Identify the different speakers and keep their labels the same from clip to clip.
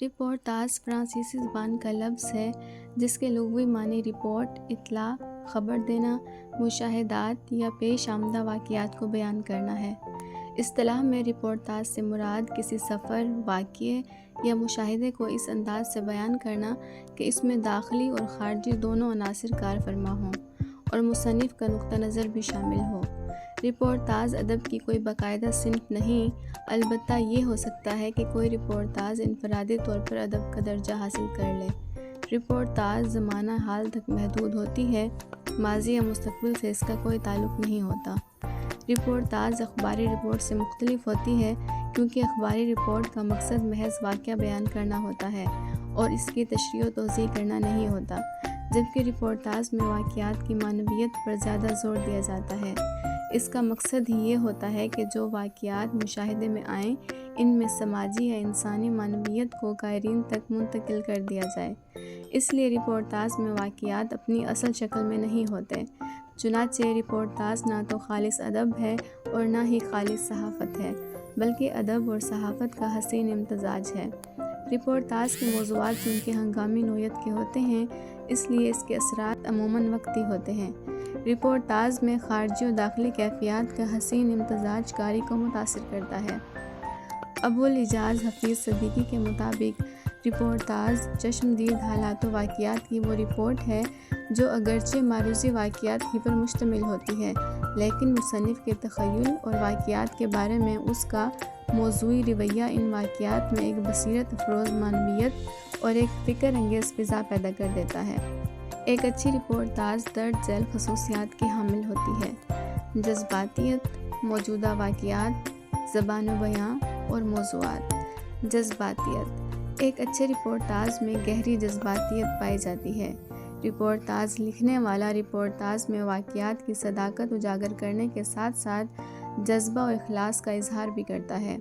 Speaker 1: رپورٹاز فرانسیسی زبان کا لفظ ہے جس کے لغوی معنی رپورٹ، اطلاع، خبر دینا، مشاہدات یا پیش آمدہ واقعات کو بیان کرنا ہے۔ اصطلاح میں رپورٹاز سے مراد کسی سفر، واقعے یا مشاہدے کو اس انداز سے بیان کرنا کہ اس میں داخلی اور خارجی دونوں عناصر کار فرما ہوں اور مصنف کا نقطہ نظر بھی شامل ہو۔ رپورٹاز ادب کی کوئی باقاعدہ صنف نہیں، البتہ یہ ہو سکتا ہے کہ کوئی رپورٹاز انفرادی طور پر ادب کا درجہ حاصل کر لے۔ رپورٹاز زمانہ حال تک محدود ہوتی ہے، ماضی یا مستقبل سے اس کا کوئی تعلق نہیں ہوتا۔ رپورٹاز اخباری رپورٹ سے مختلف ہوتی ہے کیونکہ اخباری رپورٹ کا مقصد محض واقعہ بیان کرنا ہوتا ہے اور اس کی تشریح و توضیح کرنا نہیں ہوتا، جبکہ رپورٹاز میں واقعات کی معنویت پر زیادہ زور دیا جاتا ہے۔ اس کا مقصد ہی یہ ہوتا ہے کہ جو واقعات مشاہدے میں آئیں ان میں سماجی یا انسانی معنویت کو قارئین تک منتقل کر دیا جائے۔ اس لیے رپورٹاز میں واقعات اپنی اصل شکل میں نہیں ہوتے، چنانچہ رپورٹاز نہ تو خالص ادب ہے اور نہ ہی خالص صحافت ہے، بلکہ ادب اور صحافت کا حسین امتزاج ہے۔ رپورٹاز کے موضوعات چونکہ ہنگامی نوعیت کے ہوتے ہیں، اس لیے اس کے اثرات عموماً وقتی ہوتے ہیں۔ رپورٹاز میں خارجی و داخلی کیفیات کا حسین امتزاج قاری کو متاثر کرتا ہے۔ ابوالاعجاز حفیظ صدیقی کے مطابق رپورٹاز چشمدید حالات و واقعات کی وہ رپورٹ ہے جو اگرچہ معروضی واقعات ہی پر مشتمل ہوتی ہے، لیکن مصنف کے تخیل اور واقعات کے بارے میں اس کا موضوعی رویہ ان واقعات میں ایک بصیرت افروز معنویت اور ایک فکر انگیز فضا پیدا کر دیتا ہے۔ ایک اچھی رپورٹاز درج ذیل خصوصیات کی حامل ہوتی ہے: جذباتیت، موجودہ واقعات، زبان و بیان اور موضوعات۔ جذباتیت: ایک اچھے رپورٹاز میں گہری جذباتیت پائی جاتی ہے۔ رپورٹاز لکھنے والا رپورٹاز میں واقعات کی صداقت اجاگر کرنے کے ساتھ ساتھ جذبہ و اخلاص کا اظہار بھی کرتا ہے۔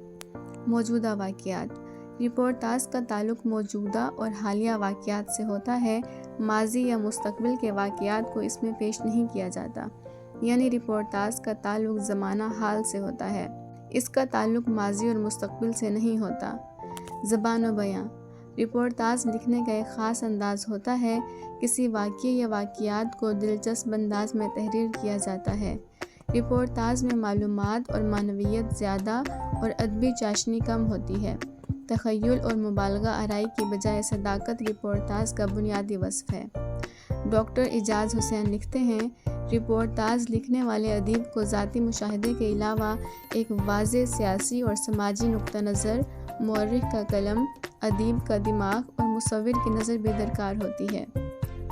Speaker 1: موجودہ واقعات: رپورٹاز کا تعلق موجودہ اور حالیہ واقعات سے ہوتا ہے، ماضی یا مستقبل کے واقعات کو اس میں پیش نہیں کیا جاتا، یعنی رپورٹاز کا تعلق زمانہ حال سے ہوتا ہے، اس کا تعلق ماضی اور مستقبل سے نہیں ہوتا۔ زبان و بیان: رپورٹاز لکھنے کا ایک خاص انداز ہوتا ہے، کسی واقعے یا واقعات کو دلچسپ انداز میں تحریر کیا جاتا ہے۔ رپورٹاز میں معلومات اور معنویت زیادہ اور ادبی چاشنی کم ہوتی ہے۔ تخیل اور مبالغہ آرائی کی بجائے صداقت رپورٹاز کا بنیادی وصف ہے۔ ڈاکٹر اعجاز حسین لکھتے ہیں، رپورٹاز لکھنے والے ادیب کو ذاتی مشاہدے کے علاوہ ایک واضح سیاسی اور سماجی نقطہ نظر، مورخ کا قلم، ادیب کا دماغ اور مصور کی نظر بھی درکار ہوتی ہے۔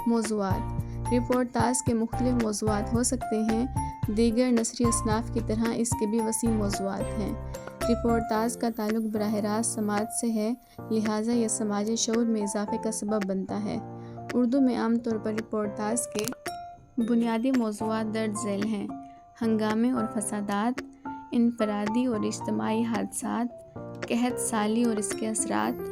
Speaker 1: موضوعات: رپورٹاز کے مختلف موضوعات ہو سکتے ہیں، دیگر نثری اصناف کی طرح اس کے بھی وسیع موضوعات ہیں۔ رپورٹاز کا تعلق براہ راست سماج سے ہے، لہٰذا یہ سماجی شعور میں اضافے کا سبب بنتا ہے۔ اردو میں عام طور پر رپورٹاز کے بنیادی موضوعات درج ذیل ہیں: ہنگامے اور فسادات، انفرادی اور اجتماعی حادثات، قحط سالی اور اس کے اثرات،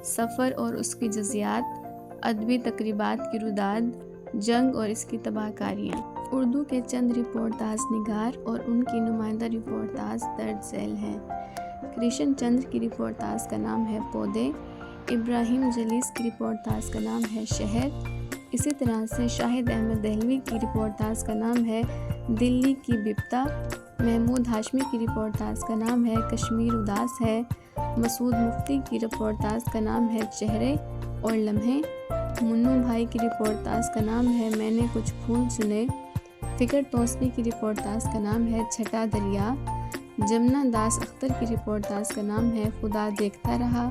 Speaker 1: سفر اور اس کی جزیات، ادبی تقریبات کی رداد، جنگ اور اس کی تباہ کاریاں۔ اردو کے چند رپورٹاز نگار اور ان کی نمائندہ رپورٹاز درج ذیل ہیں۔ کرشن چندر کی رپورٹاز کا نام ہے پودے، ابراہیم جلیس کی رپورٹاز کا نام ہے شہر، اسی طرح سے شاہد احمد دہلوی کی رپورٹاز کا نام ہے دلی کی بپتا، محمود ہاشمی کی رپورٹاز کا نام ہے کشمیر اداس ہے، مسعود مفتی کی رپورٹاز کا نام ہے چہرے اور لمحے، منو بھائی کی رپورٹاز کا نام ہے میں نے کچھ پھول چنے، فکر توسوی کی رپورٹاز کا نام ہے چھٹا دریا، جمنا داس اختر کی رپورٹاز کا نام ہے خدا دیکھتا رہا،